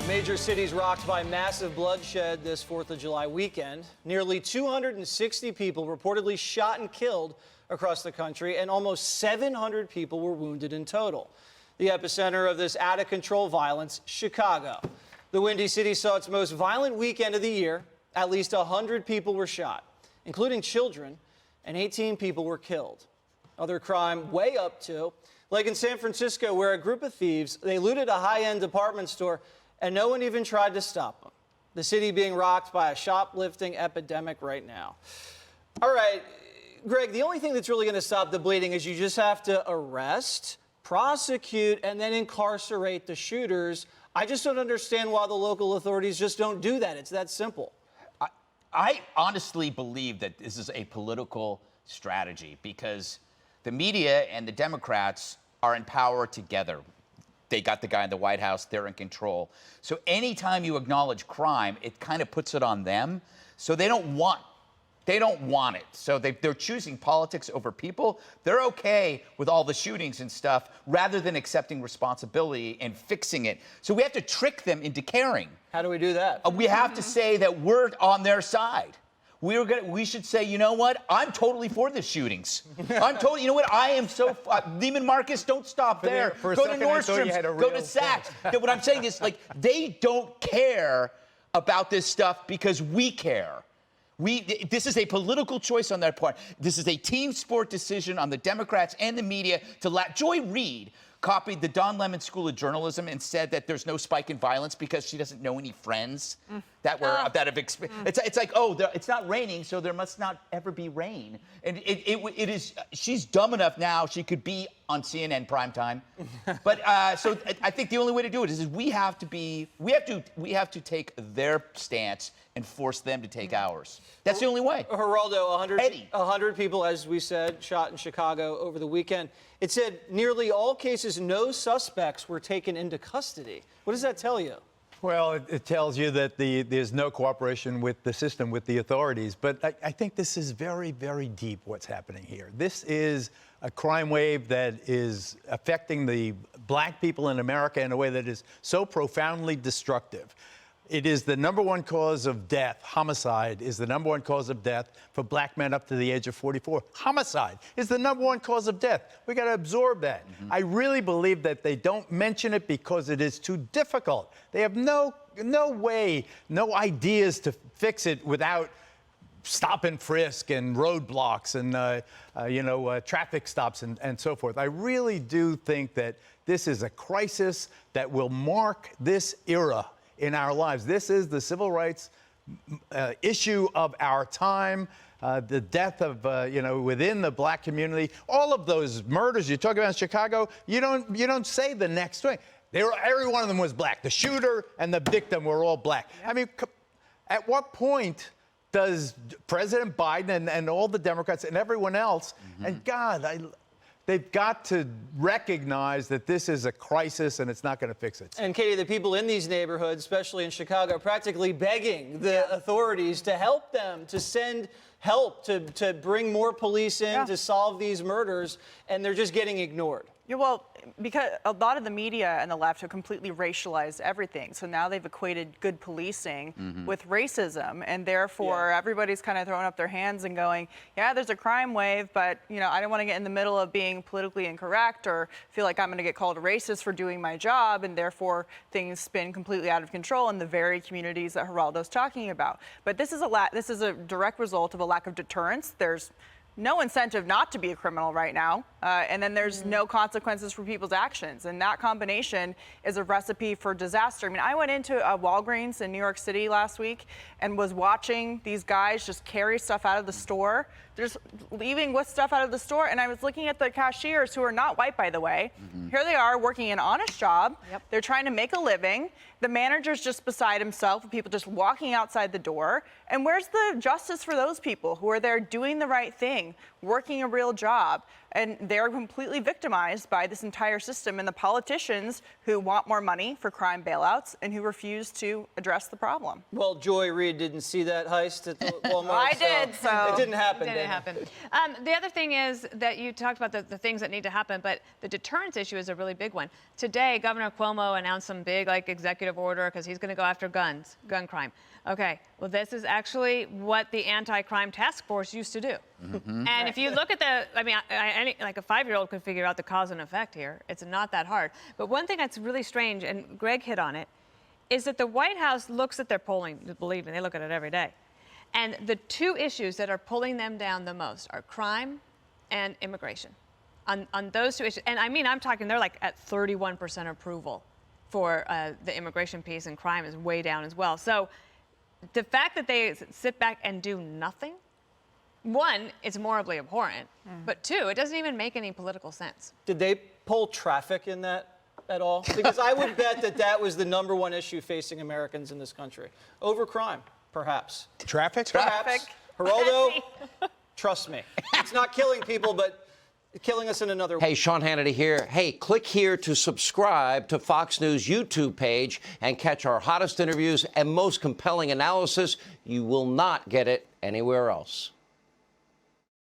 Major cities rocked by massive bloodshed this 4th of July weekend. Nearly 260 people reportedly shot and killed across the country, and almost 700 people were wounded in total. The epicenter of this out-of-control violence, Chicago. The Windy City saw its most violent weekend of the year. At least 100 people were shot, including children, and 18 people were killed. Other crime way up too, like in San Francisco, where a group of thieves, they looted a high-end department store and no one even tried to stop them. The city being rocked by a shoplifting epidemic right now. All right, Greg, the only thing that's really going to stop the bleeding is you just have to arrest, prosecute, and then incarcerate the shooters. I just don't understand why the local authorities just don't do that. It's that simple. I honestly believe that this is a political strategy because the media and the Democrats are in power together. They got the guy in the White House, they're in control. So anytime you acknowledge crime, it kind of puts it on them. So they don't want it. So they're choosing politics over people. They're okay with all the shootings and stuff rather than accepting responsibility and fixing it. So we have to trick them into caring. How do we do that? We have to say that we're on their side. We should say, you know what? I'm totally for the shootings. I'm totally, you know what? I am so, Neiman Marcus, don't stop there. Go to Nordstrom's, go to Saks. No, what I'm saying is, like, they don't care about this stuff because we care. This is a political choice on their part. This is a team sport decision on the Democrats and the media to Joy Reid copied the Don Lemon School of Journalism and said that there's no spike in violence because she doesn't know any friends that have experienced. It's like, oh, it's not raining, so there must not ever be rain. And it is. She's dumb enough now; she could be on CNN primetime. But so I think the only way to do it is we have to take their stance and force them to take ours. That's the only way. Geraldo, 100 people, as we said, shot in Chicago over the weekend. It said nearly all cases, no suspects were taken into custody. What does that tell you? Well, it tells you that there's no cooperation with the system, with the authorities. But I think this is very, very deep, what's happening here. This is a crime wave that is affecting the black people in America in a way that is so profoundly destructive. It is the #1 cause of death. Homicide is the #1 cause of death for black men up to the age of 44. Homicide is the #1 cause of death. We got to absorb that. I really believe that they don't mention it because it is too difficult. They have no way, no ideas to fix it without stop and frisk and roadblocks and traffic stops and so forth. I really do think that this is a crisis that will mark this era in our lives. This is the civil rights issue of our time. The death of, within the black community, all of those murders you talk about in Chicago, you don't say the next thing. Every one of them was black. The shooter and the victim were all black. Yep. I mean, at what point does President Biden and all the Democrats and everyone else, and God, they've got to recognize that this is a crisis and it's not going to fix it. And Katie, the people in these neighborhoods, especially in Chicago, are practically begging the authorities to help them, to send help, to bring more police in to solve these murders, and they're just getting ignored. Yeah, well, because a lot of the media and the left have completely racialized everything. So now they've equated good policing with racism, and therefore everybody's kind of throwing up their hands and going, yeah, there's a crime wave, but I don't want to get in the middle of being politically incorrect or feel like I'm going to get called a racist for doing my job, and therefore things spin completely out of control in the very communities that Geraldo's talking about. But this is a direct result of a lack of deterrence. There's no incentive not to be a criminal right now, and then there's no consequences for people's actions, and that combination is a recipe for disaster. I mean, I went into a Walgreens in New York City last week and was watching these guys just carry stuff out of the store. They're just leaving with stuff out of the store, and I was looking at the cashiers, who are not white, by the way. Here they are working an honest job. They're trying to make a living. The manager's just beside himself with people just walking outside the door. And where's the justice for those people who are there doing the right thing, working a real job? And they're completely victimized by this entire system and the politicians who want more money for crime bailouts and who refuse to address the problem. Well, Joy Reid didn't see that heist at the Walmart. I did, so it didn't happen. Didn't did it? happen. The other thing is that you talked about the things that need to happen, but the deterrence issue is a really big one. Today, Governor Cuomo announced some big executive order because he's going to go after gun crime. Okay, well, this is actually what the anti-crime task force used to do. And if you look at like a 5-year-old could figure out the cause and effect here. It's not that hard. But one thing that's really strange, and Greg hit on it, is that the White House looks at their polling, believe me, they look at it every day. And the two issues that are pulling them down the most are crime and immigration. On those two issues, and I'm talking, they're like at 31% approval for the immigration piece, and crime is way down as well. So the fact that they sit back and do nothing, one, it's morally abhorrent, but two, it doesn't even make any political sense. Did they poll traffic in that at all? Because I would bet that was the #1 issue facing Americans in this country. Over crime, perhaps. Traffic? Perhaps. Geraldo, trust me. It's not killing people, but killing us in another way. Hey, Sean Hannity here. Hey, click here to subscribe to Fox News YouTube page and catch our hottest interviews and most compelling analysis. You will not get it anywhere else.